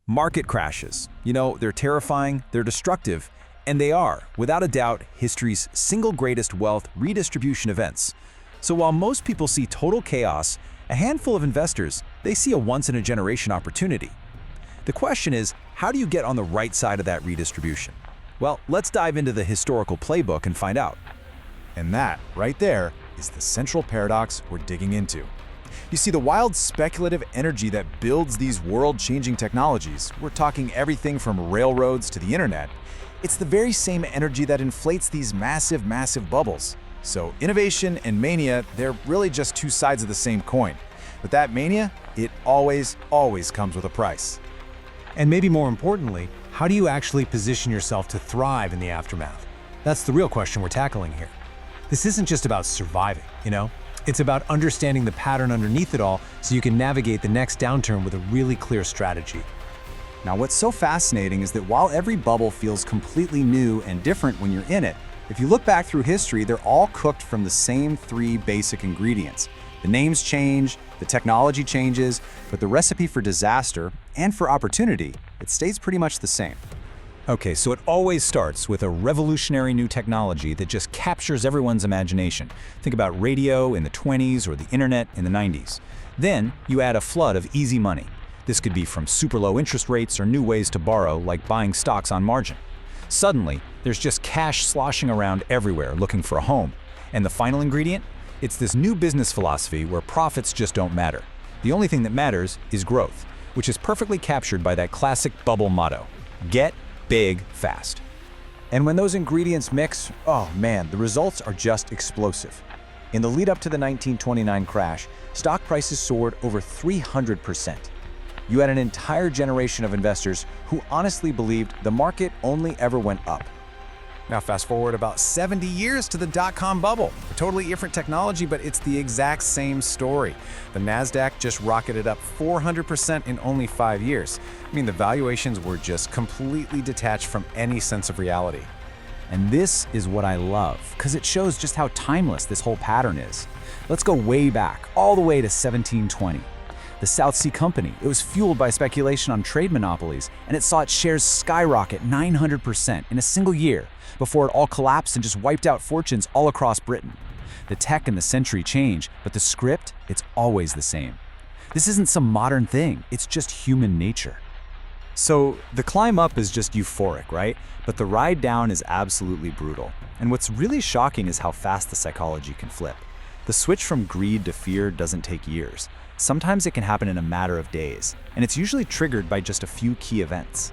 Market crashes. They're terrifying, they're destructive, and they are, without a doubt, history's single greatest wealth redistribution events. So while most people see total chaos, a handful of investors, they see a once-in-a-generation opportunity. The question is, how do you get on the right side of that redistribution? Well, let's dive into the historical playbook and find out. And that, right there, is the central paradox we're digging into. You see, the wild speculative energy that builds these world-changing technologies, we're talking everything from railroads to the internet, it's the very same energy that inflates these massive, massive bubbles. So innovation and mania, they're really just two sides of the same coin. But that mania, it always, always comes with a price. And maybe more importantly, how do you actually position yourself to thrive in the aftermath? That's the real question we're tackling here. This isn't just about surviving, It's about understanding the pattern underneath it all so you can navigate the next downturn with a really clear strategy. Now, what's so fascinating is that while every bubble feels completely new and different when you're in it, if you look back through history, they're all cooked from the same three basic ingredients. The names change, the technology changes, but the recipe for disaster and for opportunity, it stays pretty much the same. Okay, so it always starts with a revolutionary new technology that just captures everyone's imagination. Think about radio in the 20s or the internet in the 90s. Then you add a flood of easy money. This could be from super low interest rates or new ways to borrow, like buying stocks on margin. Suddenly, there's just cash sloshing around everywhere looking for a home. And the final ingredient? It's this new business philosophy where profits just don't matter. The only thing that matters is growth, which is perfectly captured by that classic bubble motto: get big fast. And when those ingredients mix, oh man, the results are just explosive. In the lead up to the 1929 crash, stock prices soared over 300%. You had an entire generation of investors who honestly believed the market only ever went up. Now fast forward about 70 years to the dot-com bubble. A totally different technology, but it's the exact same story. The NASDAQ just rocketed up 400% in only 5 years. The valuations were just completely detached from any sense of reality. And this is what I love, because it shows just how timeless this whole pattern is. Let's go way back, all the way to 1720. The South Sea Company, it was fueled by speculation on trade monopolies, and it saw its shares skyrocket 900% in a single year before it all collapsed and just wiped out fortunes all across Britain. The tech and the century change, but the script, it's always the same. This isn't some modern thing, it's just human nature. So the climb up is just euphoric, right? But the ride down is absolutely brutal. And what's really shocking is how fast the psychology can flip. The switch from greed to fear doesn't take years. Sometimes it can happen in a matter of days, and it's usually triggered by just a few key events.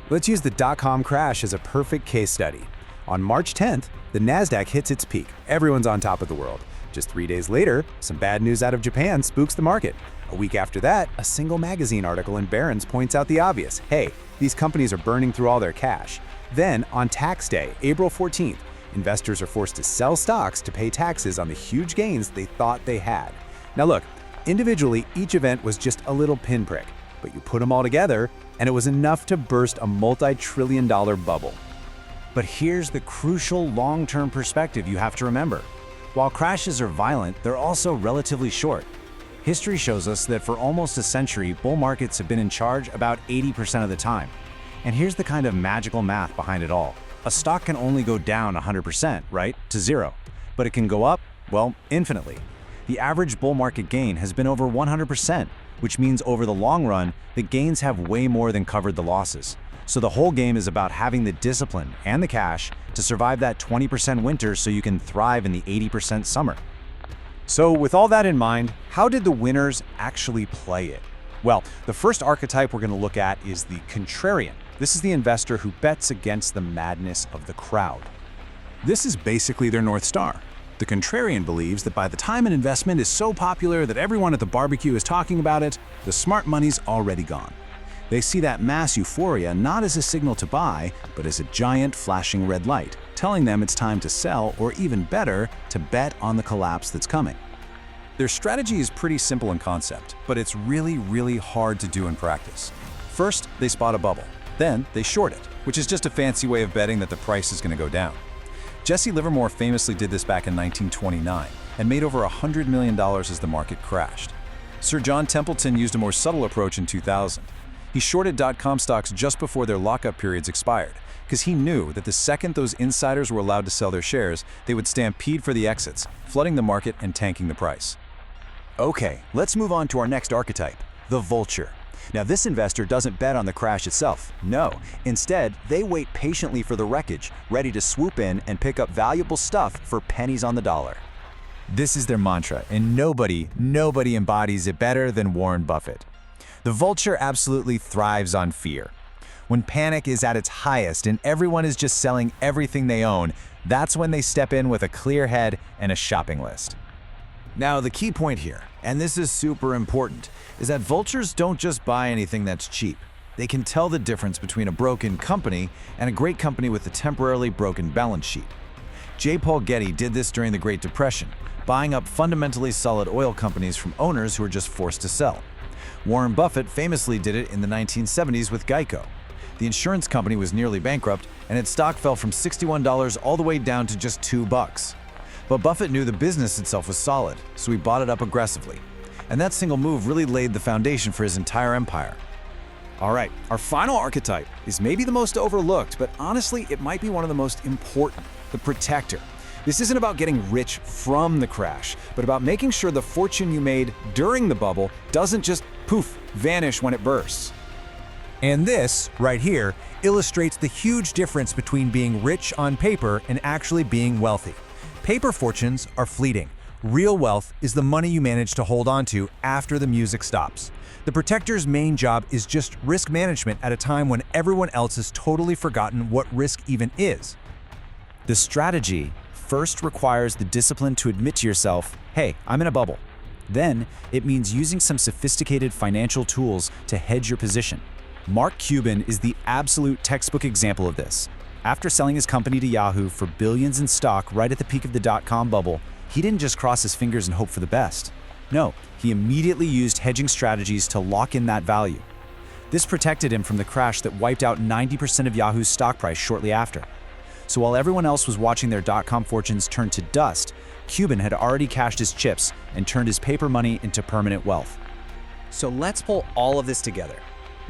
Let's use the dot-com crash as a perfect case study. On March 10th, the NASDAQ hits its peak. Everyone's on top of the world. Just 3 days later, some bad news out of Japan spooks the market. A week after that, a single magazine article in Barron's points out the obvious. Hey, these companies are burning through all their cash. Then, on tax day, April 14th, investors are forced to sell stocks to pay taxes on the huge gains they thought they had. Now look, individually, each event was just a little pinprick, but you put them all together, and it was enough to burst a multi-trillion-dollar bubble. But here's the crucial long-term perspective you have to remember. While crashes are violent, they're also relatively short. History shows us that for almost a century, bull markets have been in charge about 80% of the time. And here's the kind of magical math behind it all. A stock can only go down 100%, right, to zero. But it can go up, well, infinitely. The average bull market gain has been over 100%, which means over the long run, the gains have way more than covered the losses. So the whole game is about having the discipline and the cash to survive that 20% winter so you can thrive in the 80% summer. So with all that in mind, how did the winners actually play it? Well, the first archetype we're going to look at is the contrarian. This is the investor who bets against the madness of the crowd. This is basically their North Star. The contrarian believes that by the time an investment is so popular that everyone at the barbecue is talking about it, the smart money's already gone. They see that mass euphoria not as a signal to buy, but as a giant flashing red light, telling them it's time to sell, or even better, to bet on the collapse that's coming. Their strategy is pretty simple in concept, but it's really, really hard to do in practice. First, they spot a bubble. Then, they short it, which is just a fancy way of betting that the price is going to go down. Jesse Livermore famously did this back in 1929 and made over $100 million as the market crashed. Sir John Templeton used a more subtle approach in 2000. He shorted dot-com stocks just before their lockup periods expired, because he knew that the second those insiders were allowed to sell their shares, they would stampede for the exits, flooding the market and tanking the price. Okay, let's move on to our next archetype, the vulture. Now, this investor doesn't bet on the crash itself. No. Instead, they wait patiently for the wreckage, ready to swoop in and pick up valuable stuff for pennies on the dollar. This is their mantra, and nobody embodies it better than Warren Buffett. The vulture absolutely thrives on fear. When panic is at its highest and everyone is just selling everything they own, that's when they step in with a clear head and a shopping list. Now, the key point here, and this is super important, is that vultures don't just buy anything that's cheap. They can tell the difference between a broken company and a great company with a temporarily broken balance sheet. J. Paul Getty did this during the Great Depression, buying up fundamentally solid oil companies from owners who were just forced to sell. Warren Buffett famously did it in the 1970s with Geico. The insurance company was nearly bankrupt, and its stock fell from $61 all the way down to just $2. But Buffett knew the business itself was solid, so he bought it up aggressively. And that single move really laid the foundation for his entire empire. All right, our final archetype is maybe the most overlooked, but honestly, it might be one of the most important, the protector. This isn't about getting rich from the crash, but about making sure the fortune you made during the bubble doesn't just poof, vanish when it bursts. And this, right here, illustrates the huge difference between being rich on paper and actually being wealthy. Paper fortunes are fleeting. Real wealth is the money you manage to hold on to after the music stops. The protector's main job is just risk management at a time when everyone else has totally forgotten what risk even is. The strategy first requires the discipline to admit to yourself, hey, I'm in a bubble. Then it means using some sophisticated financial tools to hedge your position. Mark Cuban is the absolute textbook example of this. After selling his company to Yahoo for billions in stock right at the peak of the dot-com bubble, he didn't just cross his fingers and hope for the best. No, he immediately used hedging strategies to lock in that value. This protected him from the crash that wiped out 90% of Yahoo's stock price shortly after. So while everyone else was watching their dot-com fortunes turn to dust, Cuban had already cashed his chips and turned his paper money into permanent wealth. So let's pull all of this together.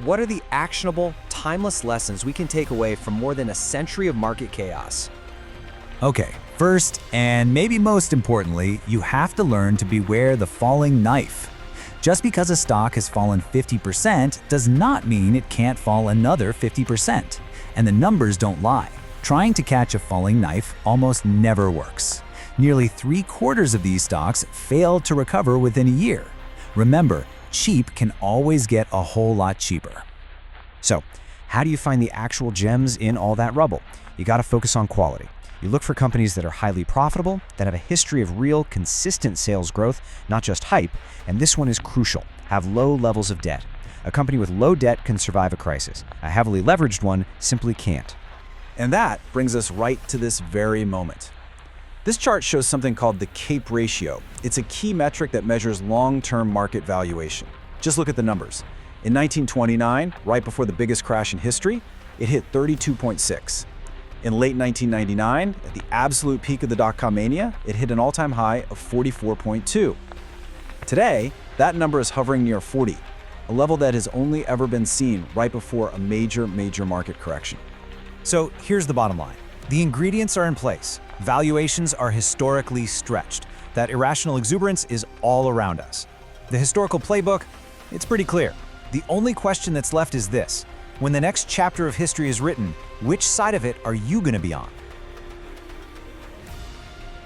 What are the actionable, timeless lessons we can take away from more than a century of market chaos? Okay, first, and maybe most importantly, you have to learn to beware the falling knife. Just because a stock has fallen 50% does not mean it can't fall another 50%. And the numbers don't lie. Trying to catch a falling knife almost never works. Nearly 3/4 of these stocks failed to recover within a year. Remember, cheap can always get a whole lot cheaper. So, how do you find the actual gems in all that rubble? You got to focus on quality. You look for companies that are highly profitable, that have a history of real, consistent sales growth, not just hype, and this one is crucial, have low levels of debt. A company with low debt can survive a crisis. A heavily leveraged one simply can't. And that brings us right to this very moment. This chart shows something called the CAPE ratio. It's a key metric that measures long-term market valuation. Just look at the numbers. In 1929, right before the biggest crash in history, it hit 32.6. In late 1999, at the absolute peak of the dot-com mania, it hit an all-time high of 44.2. Today, that number is hovering near 40, a level that has only ever been seen right before a major market correction. So here's the bottom line. The ingredients are in place. Valuations are historically stretched. That irrational exuberance is all around us. The historical playbook, it's pretty clear. The only question that's left is this: when the next chapter of history is written, which side of it are you going to be on?